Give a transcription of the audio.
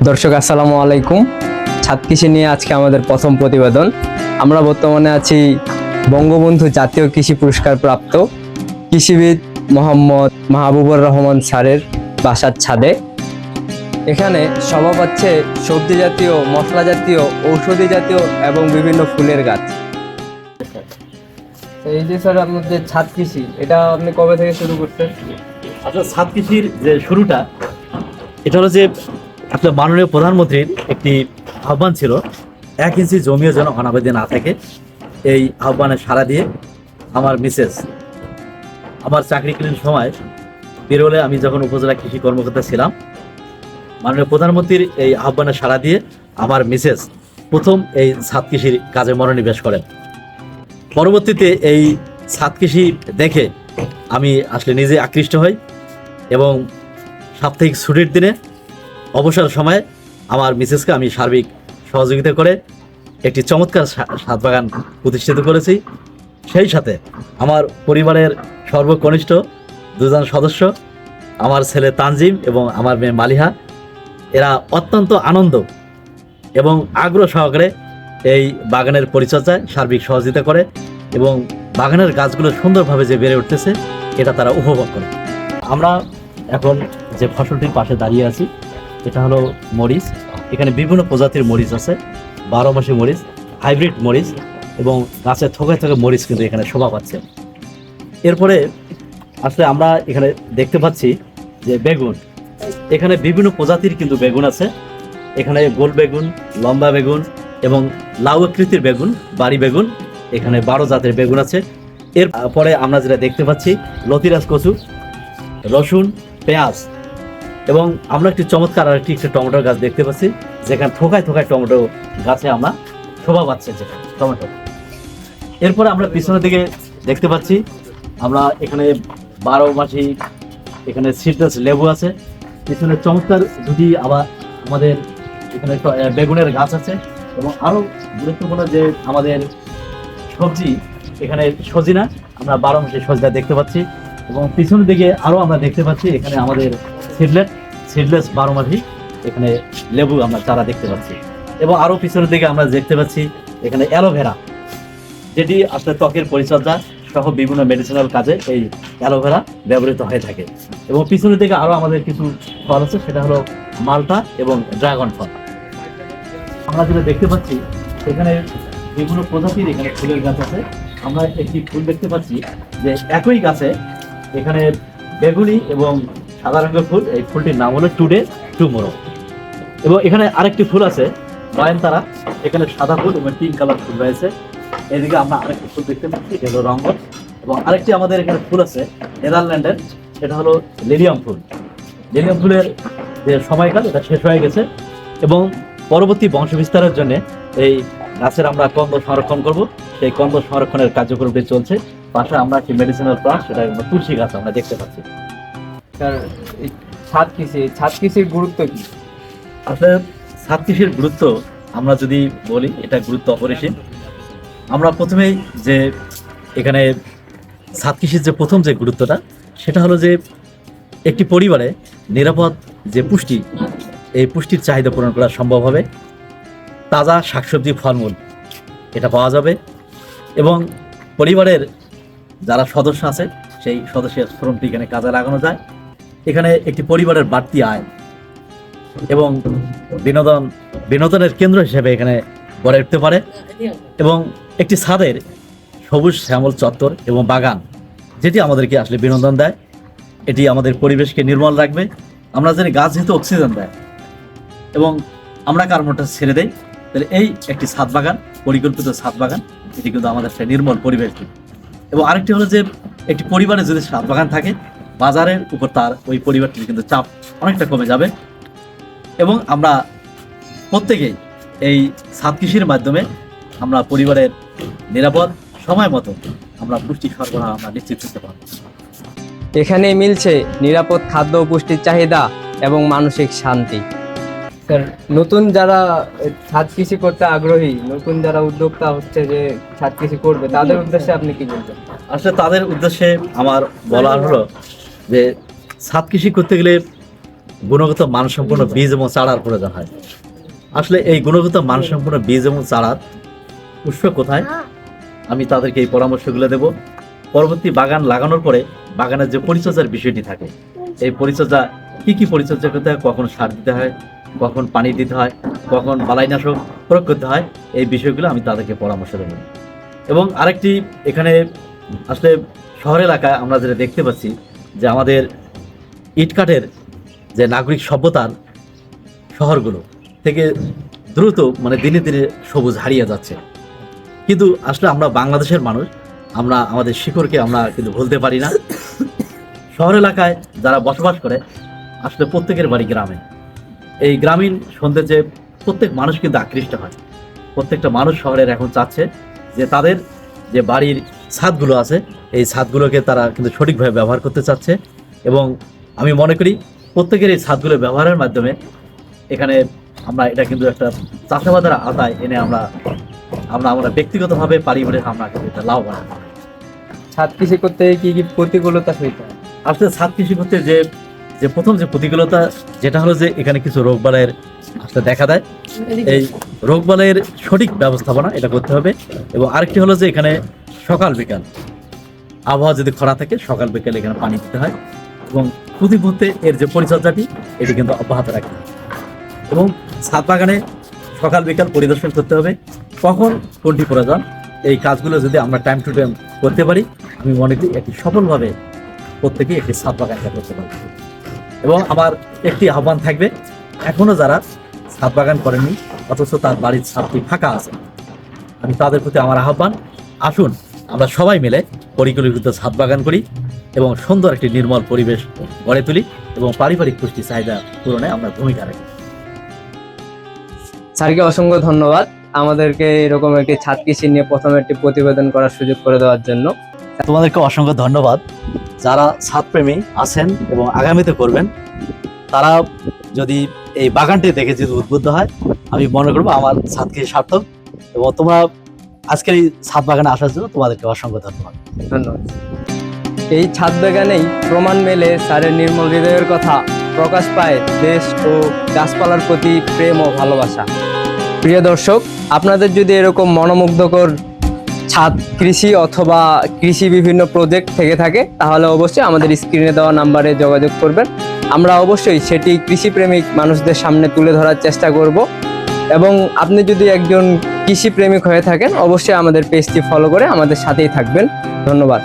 দর্শক আসসালামু আলাইকুম। ছাদ কৃষি নিয়ে আজকে আমাদের প্রথম প্রতিবেদন। আমরা বর্তমানে আছি বঙ্গবন্ধু জাতীয় কৃষি পুরস্কার প্রাপ্ত কৃষিবিদ মোহাম্মদ মাহবুবুর রহমান স্যারের বাসার ছাদে। এখানে সভা পাচ্ছে সবজি জাতীয়, মশলা জাতীয়, ঔষধি জাতীয় এবং বিভিন্ন ফুলের গাছ। এই যে স্যার আপনার যে ছাদ কৃষি, এটা আপনি কবে থেকে শুরু করছেন? আসলে ছাদ কৃষির যে শুরুটা, এটা হলো যে আপনার মাননীয় প্রধানমন্ত্রীর একটি আহ্বান ছিল, 1 ইঞ্চি জমিও যেন অনাবাদি না থাকে। এই আহ্বানে সাড়া দিয়ে আমার মিসেস, আমার চাকরিকালীন সময় বেরোলে আমি যখন উপজেলা কৃষি কর্মকর্তা ছিলাম, মাননীয় প্রধানমন্ত্রীর এই আহ্বানে সাড়া দিয়ে আমার মিসেস প্রথম এই ছাদ কৃষির কাজে মনোনিবেশ করেন। পরবর্তীতে এই ছাদ কৃষি দেখে আমি আসলে নিজে আকৃষ্ট হই এবং সাপ্তাহিক ছুটির দিনে অবসর সময়ে আমার মিসেসকে আমি সার্বিক সহযোগিতা করে একটি চমৎকার ছাদ বাগান প্রতিষ্ঠিত করেছি। সেই সাথে আমার পরিবারের সর্বকনিষ্ঠ 2 জন সদস্য, আমার ছেলে তানজিম এবং আমার মেয়ে মালিহা, এরা অত্যন্ত আনন্দ এবং আগ্রহ সহকারে এই বাগানের পরিচর্যায় সার্বিক সহযোগিতা করে এবং বাগানের গাছগুলো সুন্দরভাবে যে বেড়ে উঠতেছে এটা তারা উপভোগ করে। আমরা এখন যে ফসলটির পাশে দাঁড়িয়ে আছি, এটা হলো মরিচ। এখানে বিভিন্ন প্রজাতির মরিচ আছে, 12 মাসি মরিচ, হাইব্রিড মরিচ এবং গাছের থোকায় থোকায় মরিচ কিন্তু এখানে শোভা পাচ্ছে। এরপরে আসলে আমরা এখানে দেখতে পাচ্ছি যে বেগুন, এখানে বিভিন্ন প্রজাতির কিন্তু বেগুন আছে। এখানে গোল বেগুন, লম্বা বেগুন এবং লাউ আকৃতির বেগুন, বাড়ি বেগুন, এখানে 12 জাতের বেগুন আছে। এরপরে আমরা যেটা দেখতে পাচ্ছি লতিরাজ কচু, রসুন, পেঁয়াজ এবং আমরা একটি চমৎকার আরেকটি টমেটোর গাছ দেখতে পাচ্ছি, যেখানে থোকায় থোকায় টমেটো গাছে আমরা শোভা পাচ্ছে যে টমেটো। এরপরে আমরা পিছনের দিকে দেখতে পাচ্ছি আমরা এখানে 12 মাসি এখানে সিট্রাস লেবু আছে। পিছনে চমৎকার দুটি আবার আমাদের এখানে বেগুনের গাছ আছে এবং আরও গুরুত্বপূর্ণ যে আমাদের সবজি, এখানে সজিনা, আমরা 12 মাসি সজিনা দেখতে পাচ্ছি এবং পিছনের দিকে আরও আমরা দেখতে পাচ্ছি এখানে আমাদের সিডলেস 12 মাসি এখানে লেবু আমরা চারা দেখতে পাচ্ছি এবং আরও পিছনের দিকে আমরা দেখতে পাচ্ছি এখানে অ্যালোভেরা, যেটি আসলে ত্বকের পরিচর্যা সহ বিভিন্ন মেডিসিনাল কাজে এই অ্যালোভেরা ব্যবহৃত হয়ে থাকে। এবং পিছনের দিকে আরও আমাদের কিছু ফল আছে, সেটা হলো মালটা এবং ড্রাগন ফল। আমরা যেটা দেখতে পাচ্ছি এখানে বিভিন্ন প্রজাতির এখানে ফুলের গাছ আছে। আমরা একটি ফুল দেখতে পাচ্ছি যে একই গাছে এখানে বেগুনি এবং সাদা রঙের ফুল, এই ফুলটির নাম হলো টুডে টুমোরো। এবং এখানে আরেকটি ফুল আছে নয়নতারা, এখানে সাদা ফুল এবং পিঙ্ক কালার ফুল রয়েছে। এদিকে আমরা আরেকটি ফুল দেখতে পাচ্ছি, এটা হলো রঙ্গন। এবং আরেকটি আমাদের এখানে ফুল আছে নেদারল্যান্ডের, সেটা হলো লিলিয়াম ফুল। লিলিয়াম ফুলের যে সময়কাল এটা শেষ হয়ে গেছে এবং পরবর্তী বংশ বিস্তারের জন্য এই গাছের আমরা কন্দ সংরক্ষণ করব। সেই কন্দ সংরক্ষণের কার্যক্রমটি চলছে। পাশে আমরা একটি মেডিসিনাল প্লান্ট, সেটা তুলসী গাছ আমরা দেখতে পাচ্ছি। স্যার, এই ছাদ কৃষির গুরুত্ব কি? আসলে ছাদ কৃষির গুরুত্ব আমরা যদি বলি, এটা গুরুত্ব অপরিসীম। আমরা প্রথমেই যে এখানে ছাদ কৃষির যে প্রথম যে গুরুত্বটা, সেটা হলো যে একটি পরিবারে নিরাপদ যে পুষ্টি, এই পুষ্টির চাহিদা পূরণ করা সম্ভব হবে। তাজা শাকসবজি, ফলমূল এটা পাওয়া যাবে এবং পরিবারের যারা সদস্য আছে সেই সদস্যের শ্রমটি এখানে কাজে লাগানো যায়। এখানে একটি পরিবারের বাড়তি আয় এবং বিনোদনের কেন্দ্র হিসেবে এখানে গড়ে উঠতে পারে। এবং একটি ছাদের সবুজ শ্যামল চত্বর এবং বাগান, যেটি আমাদেরকে আসলে বিনোদন দেয়, এটি আমাদের পরিবেশকে নির্মল রাখবে। আমরা জানি গাছ যেহেতু অক্সিজেন দেয় এবং আমরা কার্বনটা ছেড়ে দেই, তাহলে এই একটি ছাদ বাগান, পরিকল্পিত ছাদ বাগান, এটি কিন্তু আমাদের একটা নির্মল পরিবেশ দিবে। এবং আরেকটি হলো যে একটি পরিবারে যদি ছাদ বাগান থাকে, বাজারের উপর তার ওই পরিবারটির কিন্তু চাপ অনেকটা কমে যাবে। এবং আমরা প্রত্যেকেই এই ছাদ কৃষির মাধ্যমে আমরা পরিবারের নিরাপদ সময় মতো আমরা পুষ্টি সরবরাহ আমরা নিশ্চিত করতে পারব। এখানেই মিলছে নিরাপদ খাদ্য ও পুষ্টির চাহিদা এবং মানসিক শান্তি। স্যার, নতুন যারা ছাদ কৃষি করতে আগ্রহী, নতুন যারা উদ্যোক্তা হচ্ছে যে ছাদ কৃষি করবে, তাদের উদ্দেশ্যে আপনি কি বলবেন? আসলে তাদের উদ্দেশ্যে আমার বলার হলো যে ছাদ কৃষি করতে গেলে গুণগত মানসম্পন্ন বীজ এবং চারার প্রয়োজন হয়। আসলে এই গুণগত মানসম্পন্ন বীজ এবং চারার উৎস কোথায়, আমি তাদেরকে এই পরামর্শগুলো দেব। পরবর্তী বাগান লাগানোর পরে বাগানের যে পরিচর্যার বিষয়টি থাকে, এই পরিচর্যা কি পরিচর্যা করতে হয়, কখন সার দিতে হয়, কখন পানি দিতে হয়, কখন বালাইনাশক প্রয়োগ করতে হয়, এই বিষয়গুলো আমি তাদেরকে পরামর্শ দেব। এবং আরেকটি, এখানে আসলে শহর এলাকায় আমরা যেটা দেখতে পাচ্ছি যে আমাদের ইটকাঠের যে নাগরিক সভ্যতার শহরগুলো থেকে দ্রুত মানে দিনে দিনে সবুজ হারিয়ে যাচ্ছে। কিন্তু আসলে আমরা বাংলাদেশের মানুষ, আমরা আমাদের শিকড়কে আমরা কিন্তু ভুলতে পারি না। শহর এলাকায় যারা বসবাস করে, আসলে প্রত্যেকের বাড়ি গ্রামে। এই গ্রামীণ সৌন্দর্যে প্রত্যেক মানুষ কিন্তু আকৃষ্ট হয়। প্রত্যেকটা মানুষ শহরের এখন চাচ্ছে যে তাদের যে বাড়ির ছাদগুলো আছে, এই ছাদগুলোকে তারা কিন্তু সঠিকভাবে ব্যবহার করতে চাচ্ছে। এবং আমি মনে করি প্রত্যেকের এই ছাদগুলো ব্যবহারের মাধ্যমে এখানে আমরা এটা কিন্তু একটা চাষাবাদের আওতায় এনে আমরা ব্যক্তিগতভাবে পারিবারিক আমরা কিন্তু এটা লাভবান। ছাদ কৃষি করতে কি কি প্রতিকূলতা হইতে হয়? আসলে ছাদ কৃষি করতে যে প্রথম যে প্রতিকূলতা, যেটা হলো যে এখানে কিছু রোগবালাইয়ের আসলে দেখা দেয়। এই রোগবালাইয়ের সঠিক ব্যবস্থাপনা এটা করতে হবে। এবং আরেকটি হলো যে এখানে সকাল বিকাল আবহাওয়া যদি খরা থাকে, সকাল বিকাল এখানে পানি দিতে হয়। এবং প্রতি মুহূর্তে এর যে পরিচর্যাটি এটি কিন্তু অব্যাহত রাখতে হবে। এবং ছাদ বাগানে সকাল বিকাল পরিদর্শন করতে হবে, কখন কোনটি প্রয়োজন। এই কাজগুলো যদি আমরা টাইম টু টাইম করতে পারি, আমি মনে করি একটি সফলভাবে প্রত্যেকেই একটি ছাদ বাগানটা করতে পারবে। এবং আমার একটি আহ্বান থাকবে, এখনো যারা ছাদ বাগান করেননি অথচ তার বাড়ির ছাদটি ফাঁকা আছে, আমি তাদের প্রতি আমার আহ্বান, আসুন আমরা সবাই মিলে পরিকল্পিত ছাদ বাগান করি এবং সুন্দর একটি নির্মল পরিবেশ গড়ে তুলি এবং পারিবারিক পুষ্টি চাহিদা পূরণে আমরা ভূমিকা রাখি। স্যারকে অসংখ্য ধন্যবাদ আমাদেরকে এরকম একটি ছাদ কৃষি নিয়ে প্রথম একটি প্রতিবেদন করার সুযোগ করে দেওয়ার জন্য। তোমাদেরকে অসংখ্য ধন্যবাদ। যারা ছাদপ্রেমী আছেন এবং আগামীতে করবেন, তারা যদি এই বাগানটি দেখে যদি উদ্বুদ্ধ হয়, আমি মনে করবো আমার ছাদ কৃষি সার্থক। এবং তোমরা আজকের এই ছাদ বাগানে আসার জন্য তোমাদেরকে অসংখ্য ধন্যবাদ। ধন্যবাদ। এই ছাদ বাগানেই প্রমাণ মেলে স্যারের নির্মল হৃদয়ের কথা, প্রকাশ পায় দেশ ও গাছপালার প্রতি প্রেম ও ভালোবাসা। প্রিয় দর্শক, আপনাদের যদি এরকম মনোমুগ্ধকর ছাদ কৃষি অথবা কৃষি বিভিন্ন প্রজেক্ট থেকে থাকে, তাহলে অবশ্যই আমাদের স্ক্রিনে দেওয়া নাম্বারে যোগাযোগ করবেন। আমরা অবশ্যই সেটি কৃষিপ্রেমিক মানুষদের সামনে তুলে ধরার চেষ্টা করব। এবং আপনি যদি একজন কৃষিপ্রেমিক হয়ে থাকেন, অবশ্যই আমাদের পেজটি ফলো করে আমাদের সাথেই থাকবেন। ধন্যবাদ।